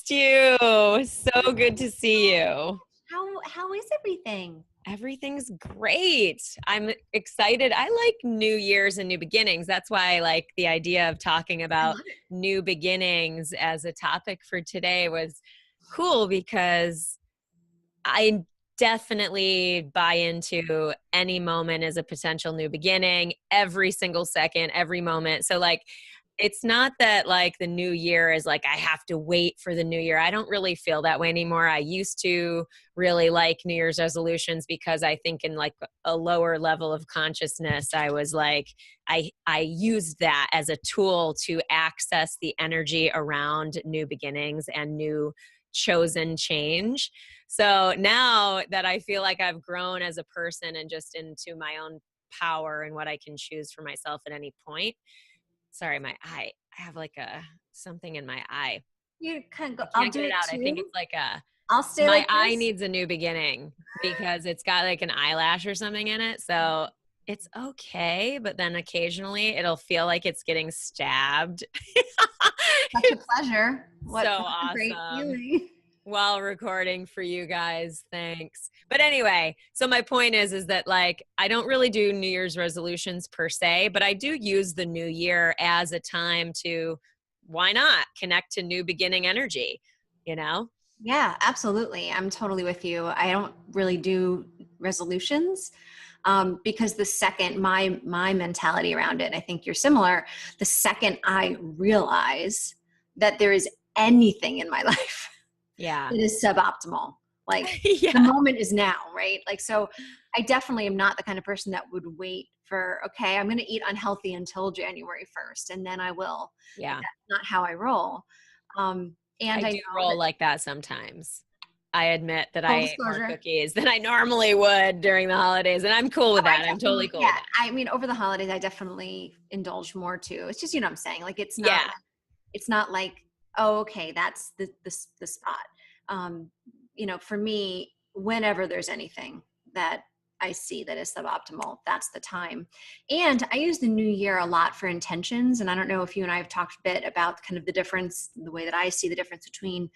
missed you. So good to see you. How is everything? Everything's great. I'm excited. I like New Year's and new beginnings. That's why I like the idea of talking I about love it. new beginnings as a topic for today was cool because I definitely buy into any moment as a potential new beginning, every single second, every moment. So like, it's not that like the new year is like, I have to wait for the new year. I don't really feel that way anymore. I used to really like New Year's resolutions because I think in like a lower level of consciousness, I was like, I used that as a tool to access the energy around new beginnings and new chosen change. So now that I feel like I've grown as a person and just into my own power and what I can choose for myself at any point. Sorry, my eye. I have like something in my eye. You can go. I I'll can't do get it it out. I think too. it's like I'll stay my like eye this. needs a new beginning because it's got like an eyelash or something in it. So it's okay, but then occasionally it'll feel like it's getting stabbed. Such a pleasure. So What a great awesome. feeling. While recording for you guys. Thanks. But anyway, so my point is that like I don't really do New Year's resolutions per se, but I do use the new year as a time to why not connect to new beginning energy, you know? Yeah, absolutely. I'm totally with you. I don't really do resolutions because the second my mentality around it, and I think you're similar, the second I realize that there is anything in my life Yeah. that is suboptimal, like the Yeah. moment is now, right? Like, so I definitely am not the kind of person that would wait for, okay, I'm going to eat unhealthy until January 1st, and then I will. Like, Yeah. that's not how I roll. And I I do know roll that like that sometimes. I admit that full I ate more disclosure, cookies than I normally would during the holidays, and I'm cool with I that. I'm totally definitely, cool with yeah. that. I mean, over the holidays, I definitely indulge more too. It's just, you know what I'm saying? Like, Yeah. it's not like, oh, okay, that's the spot. Um, for me, whenever there's anything that I see that is suboptimal, that's the time. And I use the new year a lot for intentions. And I don't know if you and I have talked a bit about kind of the difference, the way that I see the difference between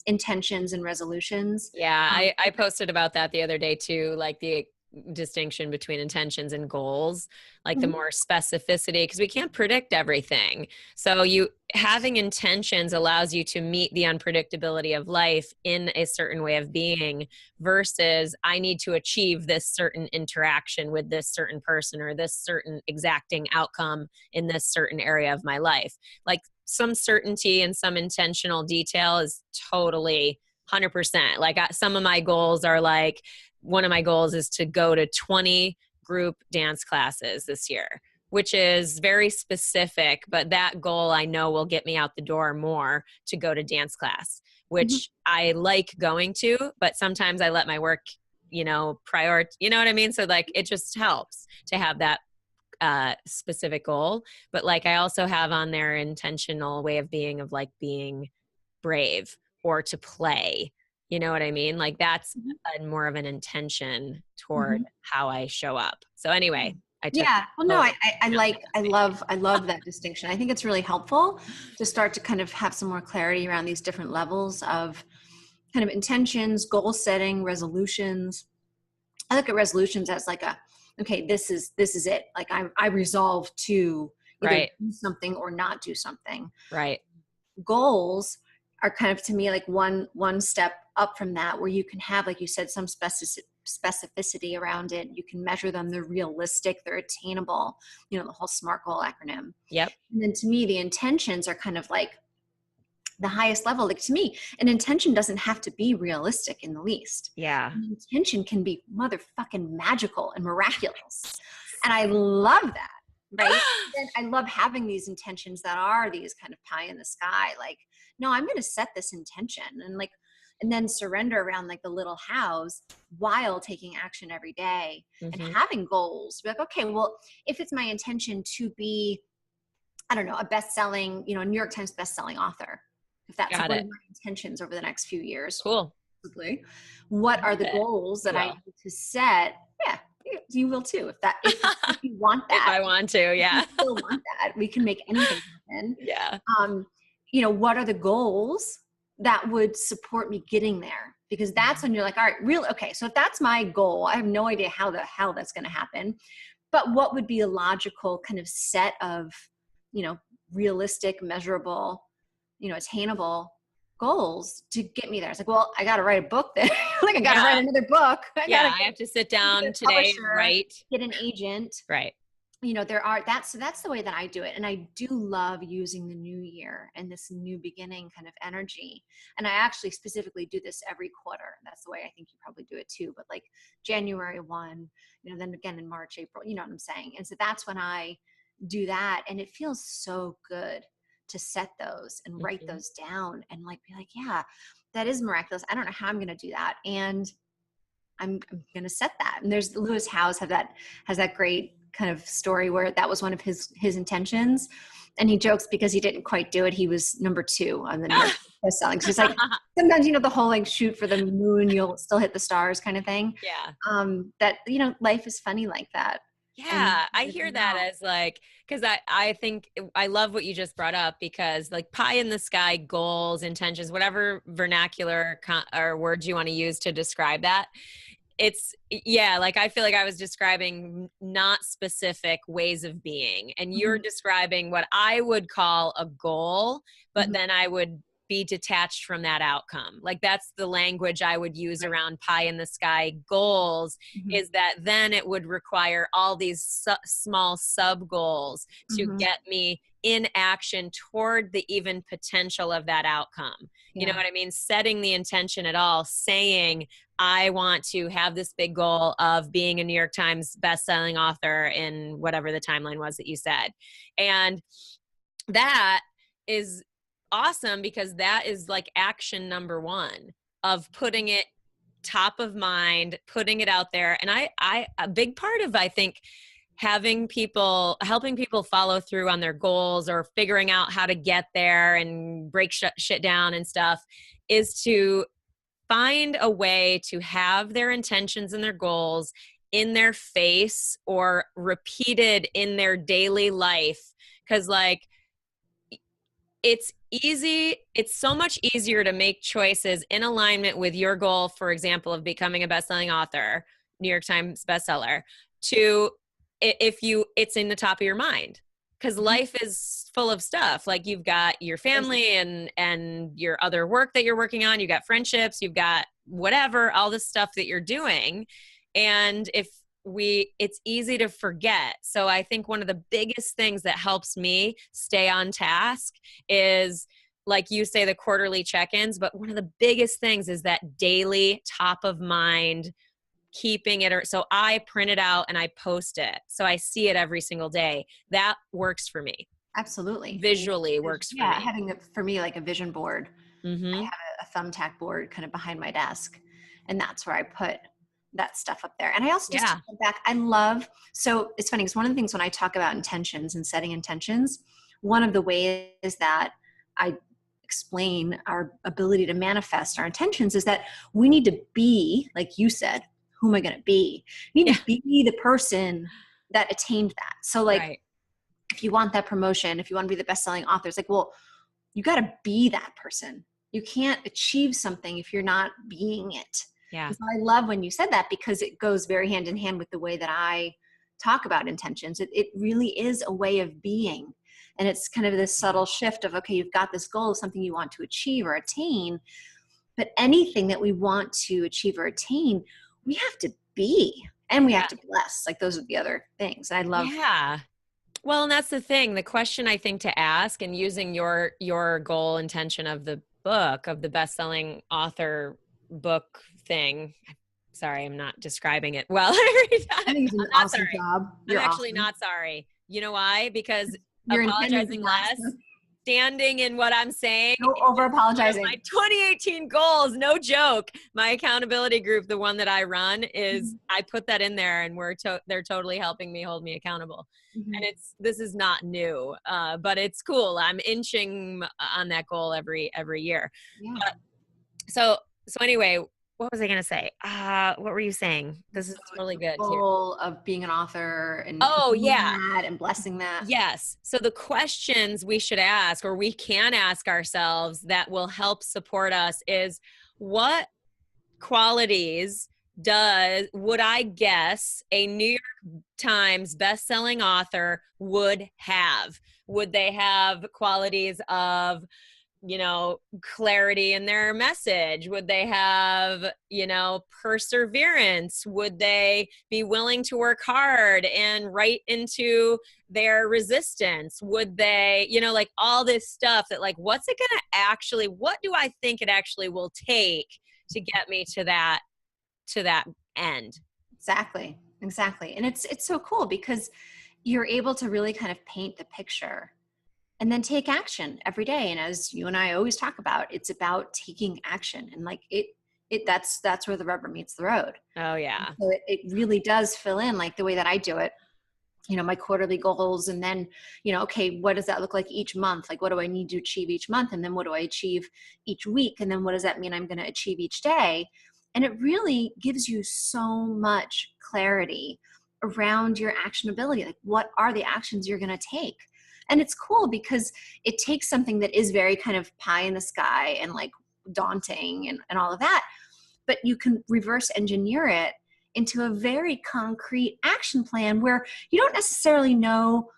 intentions and resolutions. Yeah, Um, I posted about that the other day too, like the distinction between intentions and goals, like the mhm. more specificity, because we can't predict everything. So you having intentions allows you to meet the unpredictability of life in a certain way of being versus I need to achieve this certain interaction with this certain person or this certain exacting outcome in this certain area of my life. Like some certainty and some intentional detail is totally 100%. Like some of my goals are like, one of my goals is to go to 20 group dance classes this year, which is very specific, but that goal I know will get me out the door more to go to dance class, Mhm. which I like going to, but sometimes I let my work, prior, you know what I mean? So like, it just helps to have that specific goal. But like, I also have on there intentional way of being of like being brave or to play. You know what I mean? Like that's more of an intention toward Mhm. how I show up. So anyway, I took Yeah. Well, no, totally I love that distinction. I think it's really helpful to start to kind of have some more clarity around these different levels of kind of intentions, goal setting, resolutions. I look at resolutions as like okay, this is it. Like I resolve to either right, do something or not do something. right. Goals are kind of, to me, like one step up from that, where you can have, like you said, some specificity around it. You can measure them, they're realistic, they're attainable, the whole SMART goal acronym. Yep. And then to me, the intentions are kind of like the highest level. Like, to me, an intention doesn't have to be realistic in the least. Yeah. An intention can be motherfucking magical and miraculous, and I love that. Right. And I love having these intentions that are these kind of pie in the sky. Like, no, I'm going to set this intention, and then surrender around like the little hows, while taking action every day and hmm having goals. Be like, okay, well, if it's my intention to be, I don't know, a best-selling, New York Times best-selling author, if that's like Got one it. of my intentions over the next few years, Cool. possibly, what are Love the it. goals that I Well, need to set? Yeah, you will too. If you want if that, I want to, if you yeah. still want that, we can make anything happen. Yeah. Um, what are the goals that would support me getting there, because that's when you're like, all right, real, okay, so if that's my goal, I have no idea how the hell that's going to happen, but what would be a logical kind of set of, you know, realistic, measurable, you know, attainable goals to get me there. It's like, well, I got to write a book then. Like, I got to Yeah. write another book. I got Yeah. to I have to sit get down a today and publisher, write. get an agent. Right. You know, that's the way that I do it. And I do love using the new year and this new beginning kind of energy. And I actually specifically do this every quarter. That's the way I think you probably do it too. But like January 1, you know, then again in March, April, you know what I'm saying? And so that's when I do that. And it feels so good to set those and write Mhm. those down and like be like, yeah, that is miraculous. I don't know how I'm going to do that. And I'm going to set that. And there's Lewis Howes has that great kind of story where that was one of his intentions. And he jokes because he didn't quite do it. He was number 2 on the New York best-selling. So it's like, sometimes, you know, the whole like shoot for the moon, you'll still hit the stars kind of thing. Yeah. That, you know, life is funny like that. And Yeah, I hear that as like, because I think I love what you just brought up, because like pie in the sky goals, intentions, whatever vernacular or words you want to use to describe that, it's, yeah, like I feel like I was describing not specific ways of being, and you're describing what I would call a goal, but then I would be detached from that outcome. Like that's the language I would use around pie in the sky goals, is that then it would require all these small sub goals to get me in action toward the even potential of that outcome. You know what I mean? Setting the intention at all, saying, I want to have this big goal of being a New York Times bestselling author in whatever the timeline was that you said. And that is awesome, because that is like action number 1 of putting it top of mind, putting it out there. And I a big part of, I think, helping people follow through on their goals or figuring out how to get there and break shit down and stuff, is to find a way to have their intentions and their goals in their face or repeated in their daily life. Because like, it's so much easier to make choices in alignment with your goal, for example, of becoming a best-selling author, New York Times bestseller, to it's in the top of your mind. Because life is full of stuff. Like you've got your family and your other work that you're working on, you've got friendships, you've got whatever, all the stuff that you're doing. And it's easy to forget. So I think one of the biggest things that helps me stay on task is, like you say, the quarterly check-ins, but one of the biggest things is that daily top of mind, keeping it. So I print it out and I post it, so I see it every single day. That works for me. absolutely. Visually works for me. Having for me, like a vision board. I have a thumbtack board kind of behind my desk, and that's where I put that stuff up there. And I also just to go back, so it's funny because one of the things when I talk about intentions and setting intentions, one of the ways that I explain our ability to manifest our intentions is that we need to be, like you said, who am I going to be? You need to be the person that attained that. So like, if you want that promotion, if you want to be the best-selling author, it's like, well, you got to be that person. You can't achieve something if you're not being it. Yeah. So I love when you said that, because it goes very hand in hand with the way that I talk about intentions. It really is a way of being. And it's kind of this subtle shift of, okay, you've got this goal of something you want to achieve or attain, but anything that we want to achieve or attain, we have to be, and we have to bless. Like those are the other things. And I love. Yeah. Well, and that's the thing. The question I think to ask, and using your goal intention of the book, of the best-selling author book thing. Sorry, I'm not describing it well every time. I think it's an awesome job. I'm actually not sorry. You know why? Because you're apologizing less, standing in what I'm saying. No over apologizing. My 2018 goals, no joke. My accountability group, the one that I run, is I put that in there, and they're totally helping me hold me accountable. And this is not new, but it's cool. I'm inching on that goal every year. Yeah. So anyway, what was I going to say? What were you saying? This is totally The good too. goal of being an author and Oh doing yeah. that and blessing that. Yes. So the questions we should ask, or we can ask ourselves, that will help support us is, what qualities would I guess a New York Times best-selling author would have? Would they have qualities of, clarity in their message? Would they have, perseverance? Would they be willing to work hard and write into their resistance? Would they, like all this stuff that, like, what do I think it actually will take to get me to that end? Exactly. Exactly. And it's so cool because you're able to really kind of paint the picture and then take action every day. And as you and I always talk about, it's about taking action, and like that's where the rubber meets the road. Oh And yeah. so it really does fill in, like the way that I do it, my quarterly goals. And then, okay, what does that look like each month? Like, what do I need to achieve each month? And then what do I achieve each week? And then what does that mean I'm going to achieve each day? And it really gives you so much clarity around your actionability. Like, what are the actions you're going to take? And it's cool because it takes something that is very kind of pie in the sky and like daunting and all of that, but you can reverse engineer it into a very concrete action plan where you don't necessarily know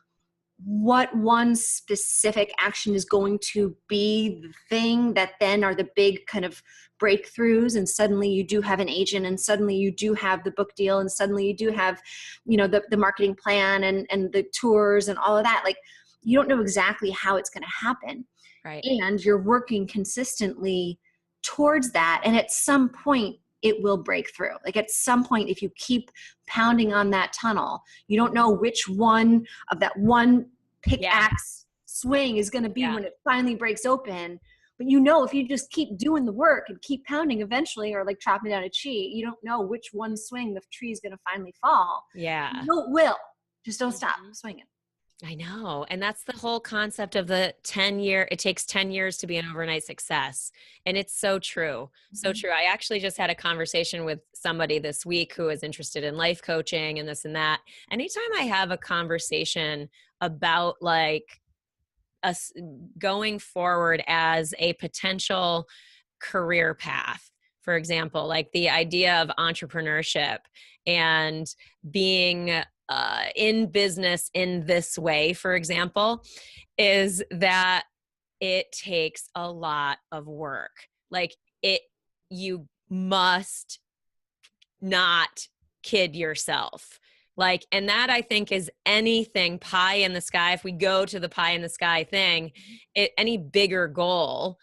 what one specific action is going to be the thing that then are the big kind of breakthroughs, and suddenly you do have an agent, and suddenly you do have the book deal, and suddenly you do have the marketing plan and the tours and all of that. Like, you don't know exactly how it's going to happen, Right. and you're working consistently towards that, and at some point it will break through. Like, at some point, if you keep pounding on that tunnel, you don't know which one of that one pickaxe swing is going to be when it finally breaks open. But if you just keep doing the work and keep pounding, eventually, or like chopping down a tree, you don't know which one swing the tree is going to finally fall. Yeah. You know it will. Just don't stop swinging. I know. And that's the whole concept of the 10-year, it takes 10 years to be an overnight success. And it's so true. So true. I actually just had a conversation with somebody this week who is interested in life coaching and this and that. Anytime I have a conversation about like us going forward as a potential career path, for example, like the idea of entrepreneurship and being in business in this way, for example, is that it takes a lot of work. Like, you must not kid yourself. Like, and that I think is anything pie in the sky. If we go to the pie in the sky thing, any bigger goal,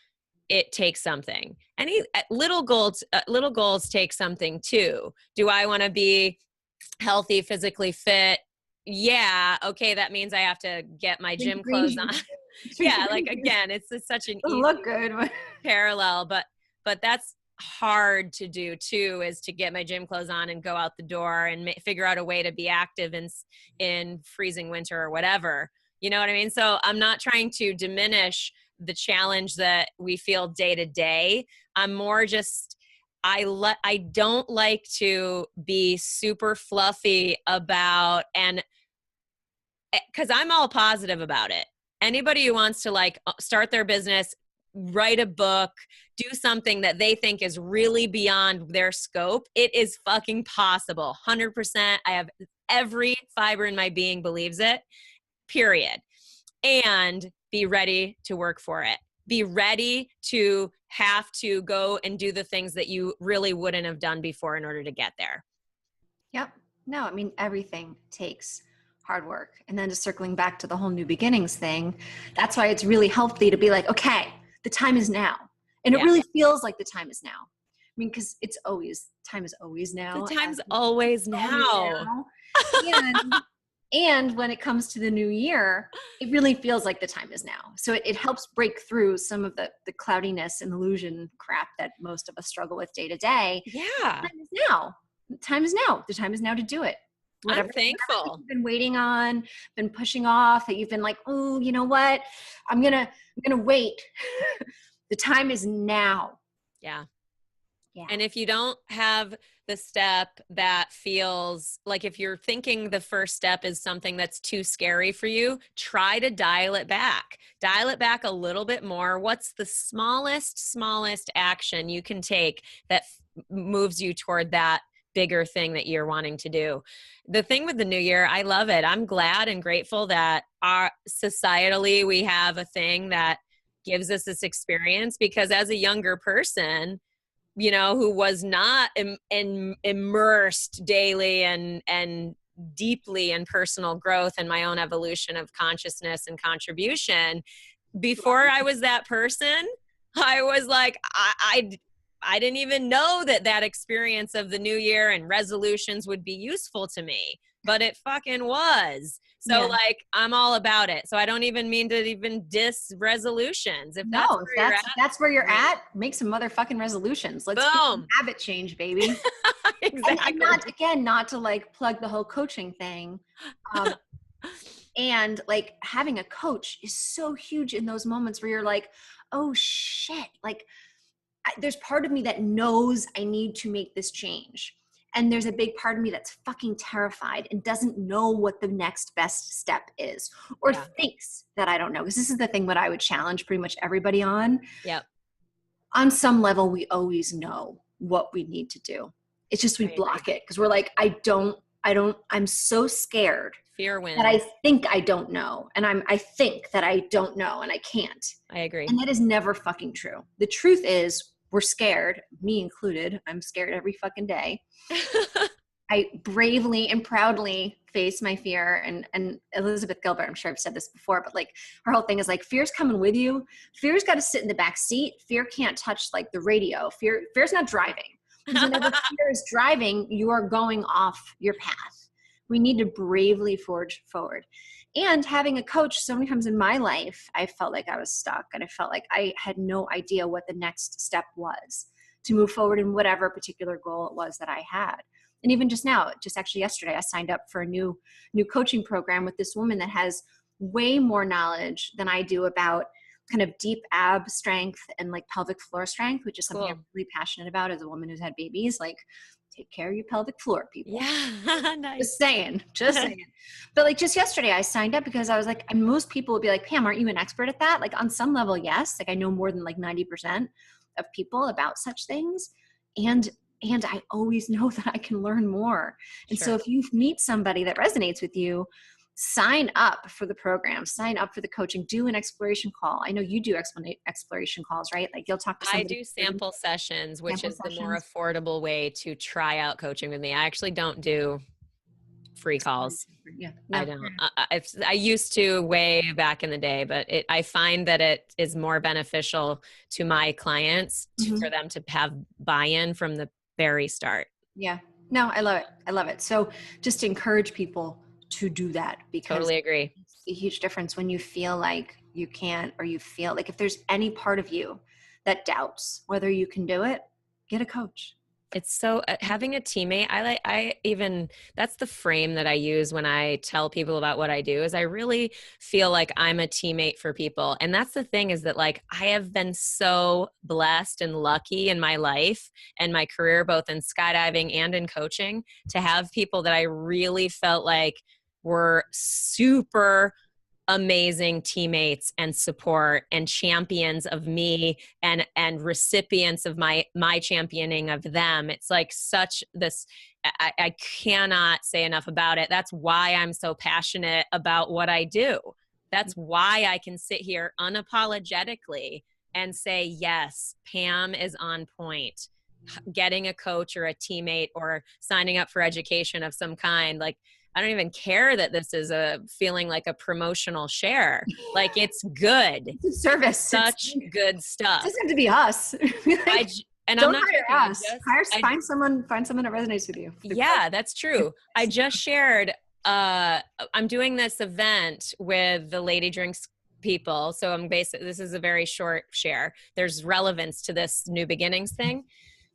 it takes something. Any little goals take something too. Do I want to be healthy, physically fit? Yeah. Okay. That means I have to get my gym clothes on. Yeah. Like, again, it's such an easy Look good parallel, but that's hard to do too, is to get my gym clothes on and go out the door and figure out a way to be active in freezing winter or whatever. You know what I mean? So I'm not trying to diminish the challenge that we feel day to day. I'm more just, I don't like to be super fluffy about, and because I'm all positive about it. Anybody who wants to like start their business, write a book, do something that they think is really beyond their scope, it is fucking possible. 100%. I have every fiber in my being believes it, period. And be ready to work for it. Be ready to have to go and do the things that you really wouldn't have done before in order to get there. Yep. No, I mean, everything takes hard work. And then just circling back to the whole new beginnings thing, that's why it's really healthy to be like, okay, the time is now. And it really feels like the time is now. I mean, because time is always now. The time's always now. And when it comes to the new year, it really feels like the time is now. So it helps break through some of the cloudiness and illusion crap that most of us struggle with day to day. Yeah. The time is now. The time is now. The time is now to do it. I'm thankful. You've been waiting on, been pushing off, that you've been like, oh, you know what? I'm gonna wait. The time is now. Yeah. Yeah. And if you don't have the step that feels like, if you're thinking the first step is something that's too scary for you, try to dial it back. Dial it back a little bit more. What's the smallest action you can take that moves you toward that bigger thing that you're wanting to do? The thing with the new year, I love it. I'm glad and grateful that our societally we have a thing that gives us this experience, because as a younger person, who was not immersed daily and deeply in personal growth and my own evolution of consciousness and contribution, before I was that person, I was like, I didn't even know that experience of the new year and resolutions would be useful to me, but it fucking was. So Yeah. like, I'm all about it. So I don't even mean to even diss resolutions. If that's No, if where you're at, that's where you're great. at, make some motherfucking resolutions. Let's get some Boom. habit change, baby. And Exactly. not, again, not to like plug the whole coaching thing. Um, and like having a coach is so huge in those moments where you're like, oh shit, like there's part of me that knows I need to make this change. And there's a big part of me that's fucking terrified and doesn't know what the next best step is, or Yeah. thinks that I don't know. Because this is the thing that I would challenge pretty much everybody on. Yep. On some level, we always know what we need to do. It's just we I agree. block it because we're like, I'm so scared Fear that I wins. think I don't know. And I think that I don't know and I can't. I agree. And that is never fucking true. The truth is, we're scared, me included. I'm scared every fucking day. I bravely and proudly face my fear. And Elizabeth Gilbert, I'm sure I've said this before, but like her whole thing is like, fear's coming with you. Fear's got to sit in the back seat. Fear can't touch like the radio. Fear's not driving. Because whenever fear is driving, you are going off your path. We need to bravely forge forward. And having a coach, so many times in my life, I felt like I was stuck and I felt like I had no idea what the next step was to move forward in whatever particular goal it was that I had. And even just now, just actually yesterday, I signed up for a new coaching program with this woman that has way more knowledge than I do about kind of deep ab strength and like pelvic floor strength, which is something Cool. I'm really passionate about as a woman who's had babies. Like, take care of your pelvic floor, people. Yeah. Nice. Just saying. But like just yesterday I signed up because I was like, and most people would be like, Pam, aren't you an expert at that? Like on some level, yes. Like I know more than like 90% of people about such things. And I always know that I can learn more. And Sure. so if you meet somebody that resonates with you, sign up for the program, sign up for the coaching, do an exploration call. I know you do exploration calls, right? Like you'll talk to I somebody. do sample sessions, which Sample is the more sessions. affordable way to try out coaching with me. I actually don't do free calls. Yeah. I No. don't. I used to way back in the day, but I find that it is more beneficial to my clients for them to have buy-in from the very start. Yeah. No, I love it. I love it. So just to encourage people to do that, because Totally agree. it's a huge difference when you feel like you can't, or you feel like if there's any part of you that doubts whether you can do it, get a coach. It's so having a teammate. That's the frame that I use when I tell people about what I do, is I really feel like I'm a teammate for people. And that's the thing, is that like I have been so blessed and lucky in my life and my career, both in skydiving and in coaching, to have people that I really felt like were super amazing teammates and support and champions of me and recipients of my championing of them. It's like such this, I cannot say enough about it. That's why I'm so passionate about what I do. That's why I can sit here unapologetically and say, yes, Pam is on point. Getting a coach or a teammate or signing up for education of some kind, like I don't even care that this is a feeling like a promotional share. Like it's good. It's service. Such good stuff. It doesn't have to be us. And don't I'm not hire joking. us. Find someone that resonates with you. Yeah, that's true. I just shared, I'm doing this event with the Lady Drinks people. So this is a very short share. There's relevance to this New Beginnings thing.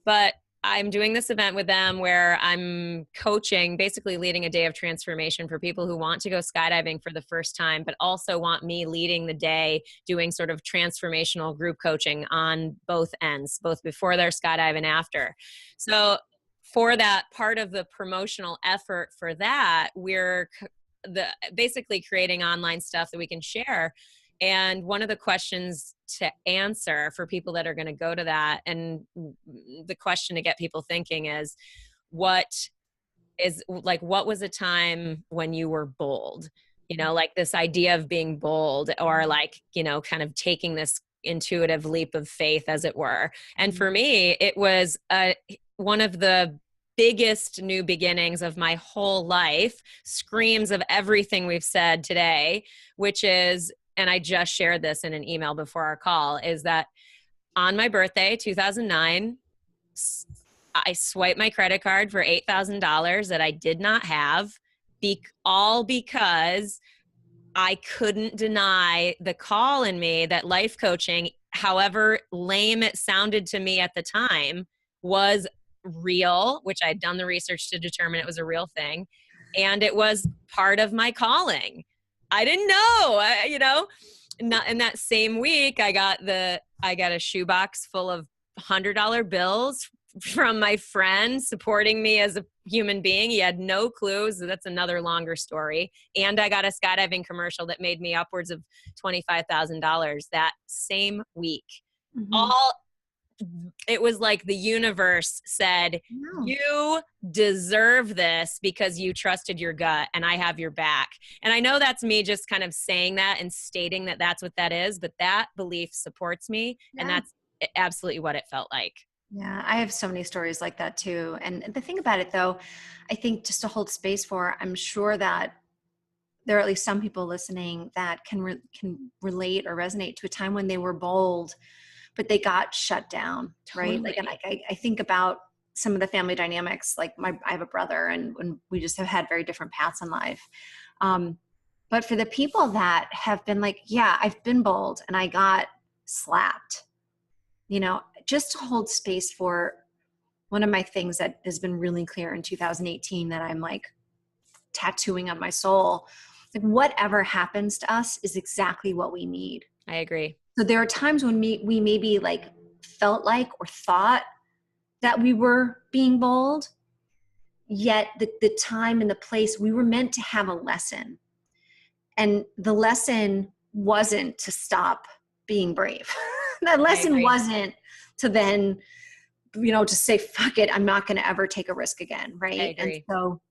But I'm doing this event with them where I'm coaching, basically leading a day of transformation for people who want to go skydiving for the first time, but also want me leading the day, doing sort of transformational group coaching on both ends, both before their skydive and after. So for that part of the promotional effort for that, we're basically creating online stuff that we can share. And one of the questions to answer for people that are going to go to that, and the question to get people thinking is, what what was a time when you were bold? Like this idea of being bold, or like, kind of taking this intuitive leap of faith, as it were. And for me, it was one of the biggest new beginnings of my whole life, screams of everything we've said today, which is, and I just shared this in an email before our call, is that on my birthday, 2009, I swiped my credit card for $8,000 that I did not have, all because I couldn't deny the call in me that life coaching, however lame it sounded to me at the time, was real, which I'd done the research to determine it was a real thing. And it was part of my calling. I didn't know, not in that same week, I got a shoebox full of $100 bills from my friend supporting me as a human being. He had no clues. That's another longer story. And I got a skydiving commercial that made me upwards of $25,000 that same week. Mm-hmm. It was like the universe said, you deserve this because you trusted your gut, and I have your back. And I know that's me just kind of saying that and stating that that's what that is, but that belief supports me. Yeah. And that's absolutely what it felt like. Yeah, I have so many stories like that too. And the thing about it though, I think just to hold space for, I'm sure that there are at least some people listening that can relate or resonate to a time when they were bold, but they got shut down, right? Totally. Like, and I think about some of the family dynamics, like I have a brother, and we just have had very different paths in life. But for the people that have been like, yeah, I've been bold and I got slapped, just to hold space for, one of my things that has been really clear in 2018 that I'm like tattooing on my soul, like whatever happens to us is exactly what we need. I agree. So there are times when we maybe like felt like or thought that we were being bold, yet the time and the place, we were meant to have a lesson. And the lesson wasn't to stop being brave. That lesson wasn't to then, to say, fuck it, I'm not going to ever take a risk again. Right. I agree. And so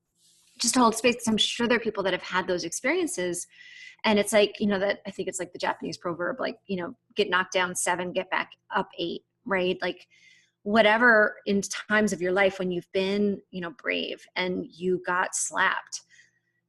just to hold space, because I'm sure there are people that have had those experiences. And it's like, that I think it's like the Japanese proverb, like, get knocked down 7, get back up 8, right? Like whatever in times of your life when you've been, brave and you got slapped,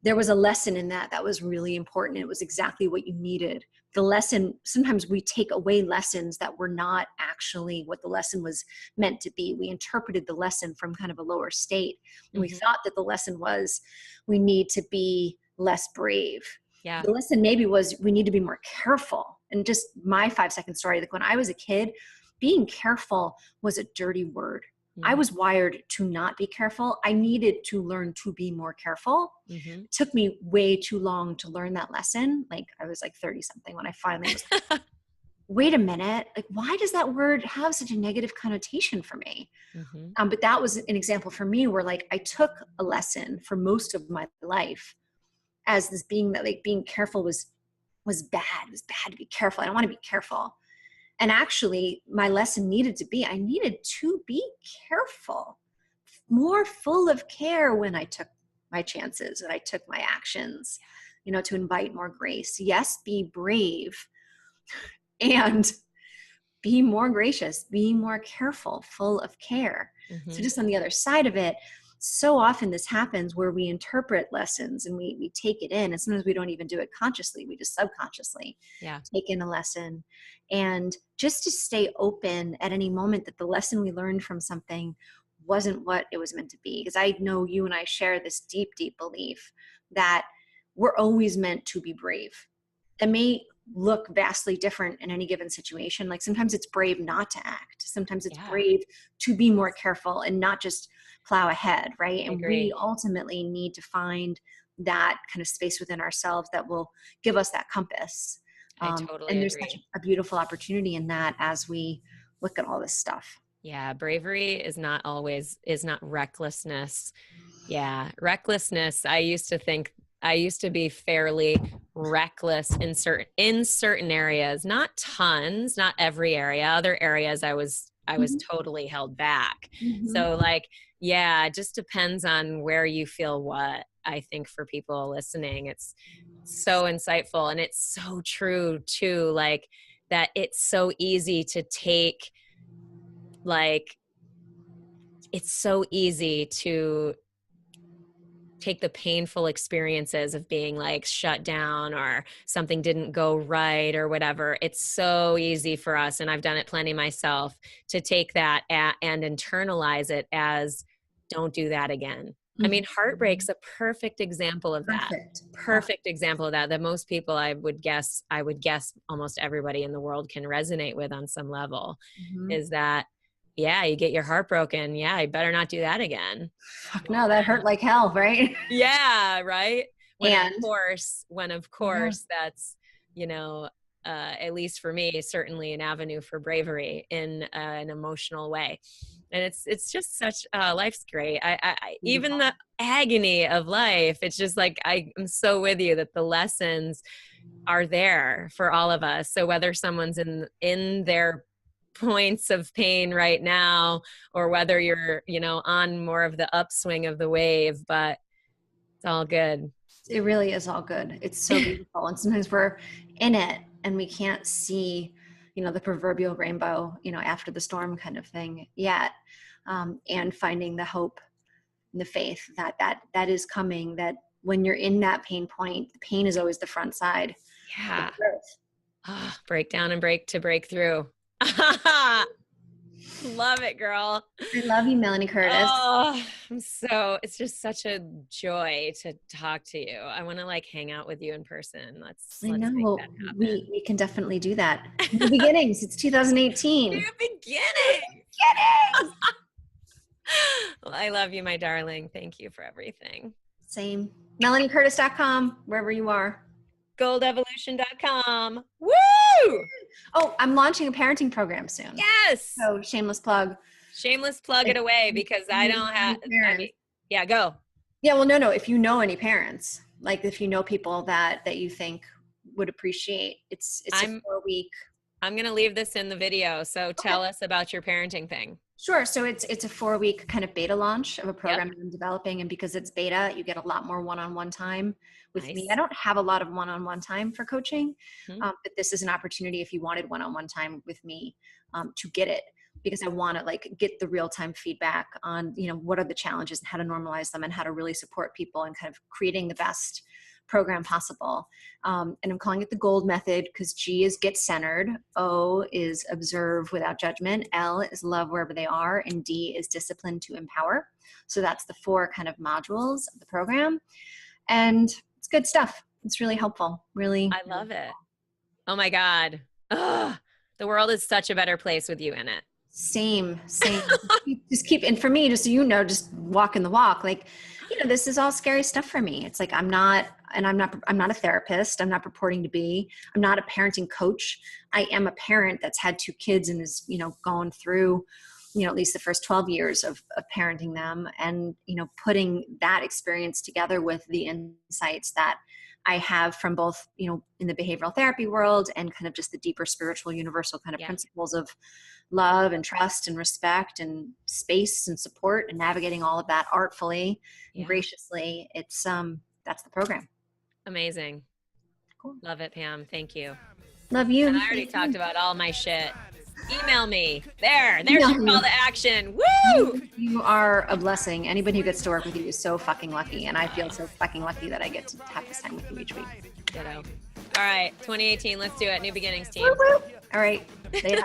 there was a lesson in that was really important. It was exactly what you needed. The lesson, sometimes we take away lessons that were not actually what the lesson was meant to be. We interpreted the lesson from kind of a lower state. And we thought that the lesson was, we need to be less brave. Yeah. The lesson maybe was, we need to be more careful. And just my 5-second story, like when I was a kid, being careful was a dirty word. I was wired to not be careful. I needed to learn to be more careful. It took me way too long to learn that lesson. Like I was like 30 something when I finally was like, wait a minute, like why does that word have such a negative connotation for me? But that was an example for me where like I took a lesson for most of my life as this being that like being careful was bad. It was bad to be careful. I don't want to be careful. And actually, my lesson needed to be, I needed to be careful, more full of care when I took my chances and I took my actions, to invite more grace. Yes, be brave and be more gracious, be more careful, full of care. So just on the other side of it, so often this happens where we interpret lessons and we take it in, and sometimes we don't even do it consciously. We just subconsciously take in a lesson. And just to stay open at any moment that the lesson we learned from something wasn't what it was meant to be. Because I know you and I share this deep, deep belief that we're always meant to be brave. That may look vastly different in any given situation. Like sometimes it's brave not to act. Sometimes it's brave to be more careful and not just plow ahead, right? I And agree. we ultimately need to find that kind of space within ourselves that will give us that compass. I totally And there's such agree. a beautiful opportunity in that as we look at all this stuff. Yeah, bravery is not recklessness. Yeah, recklessness. I used to be fairly reckless in certain areas, not tons, not every area. Other areas I was totally held back. Mm-hmm. So like, yeah, it just depends on where you feel what. I think for people listening, it's so insightful and it's so true too, like that it's so easy to take like it's so easy to take the painful experiences of being like shut down or something didn't go right or whatever. It's so easy for us, and I've done it plenty myself, to take that and internalize it as don't do that again. I mean, heartbreak's a perfect example of that. Perfect example of that, that most people I would guess almost everybody in the world can resonate with on some level, is that, yeah, you get your heart broken. Yeah, you better not do that again. Fuck no, that hurt like hell, right? Yeah, right. When And of course that's, you know, at least for me, certainly an avenue for bravery in an emotional way. And it's just such life's great. Even the agony of life, it's just like I'm so with you that the lessons are there for all of us. So whether someone's in their points of pain right now, or whether you're, you know, on more of the upswing of the wave, but it's all good. it really is all good. It's so beautiful. And sometimes we're in it and we can't see, you know, the proverbial rainbow, you know, after the storm kind of thing yet. And finding the hope and the faith that is coming, that when you're in that pain point, the pain is always the front side. Yeah. Of growth. Break down and break through. Love it, girl. I love you, Melanie Curtis. Oh, it's just such a joy to talk to you. I want to like hang out with you in person. Let's make that happen. We can definitely do that. New beginnings. It's 2018. New beginnings. Well, I love you, my darling. Thank you for everything. Same. melaniecurtis.com, wherever you are. goldevolution.com. Woo! Oh, I'm launching a parenting program soon. Yes. So shameless plug. Shameless plug it away, because I don't have, yeah, go. Yeah, well, no. If you know any parents, like if you know people that you think would appreciate, it's a 4-week. I'm going to leave this in the video. So tell us about your parenting thing. Sure. So it's a 4-week kind of beta launch of a program that I'm developing. And because it's beta, you get a lot more one-on-one time with me. I don't have a lot of one-on-one time for coaching, but this is an opportunity if you wanted one-on-one time with me to get it, because I want to like get the real-time feedback on, you know, what are the challenges and how to normalize them and how to really support people and kind of creating the best program possible. And I'm calling it the GOLD method because G is get centered, O is observe without judgment, L is love wherever they are, and D is discipline to empower. So that's the 4 kind of modules of the program. And it's good stuff. It's really helpful. Really. I love it. Oh my God. Ugh, the world is such a better place with you in it. Same. Just keep, and for me, just so you know, just walking the walk, like, you know, this is all scary stuff for me. It's like, I'm not a therapist. I'm not purporting to be, I'm not a parenting coach. I am a parent that's had 2 kids and is, you know, going through, you know, at least the first 12 years of parenting them, and, you know, putting that experience together with the insights that I have from both, you know, in the behavioral therapy world and kind of just the deeper spiritual universal kind of principles of love and trust and respect and space and support, and navigating all of that artfully and graciously. It's that's the program. Amazing. Cool. Love it, Pam. Thank you. Love you. And I already talked about all my shit. Email me. There's your call to action. Woo! You are a blessing. Anybody who gets to work with you is so fucking lucky. And I feel so fucking lucky that I get to have this time with you each week. Ditto. All right. 2018. Let's do it. New beginnings team. Woo-woo. All right. Later.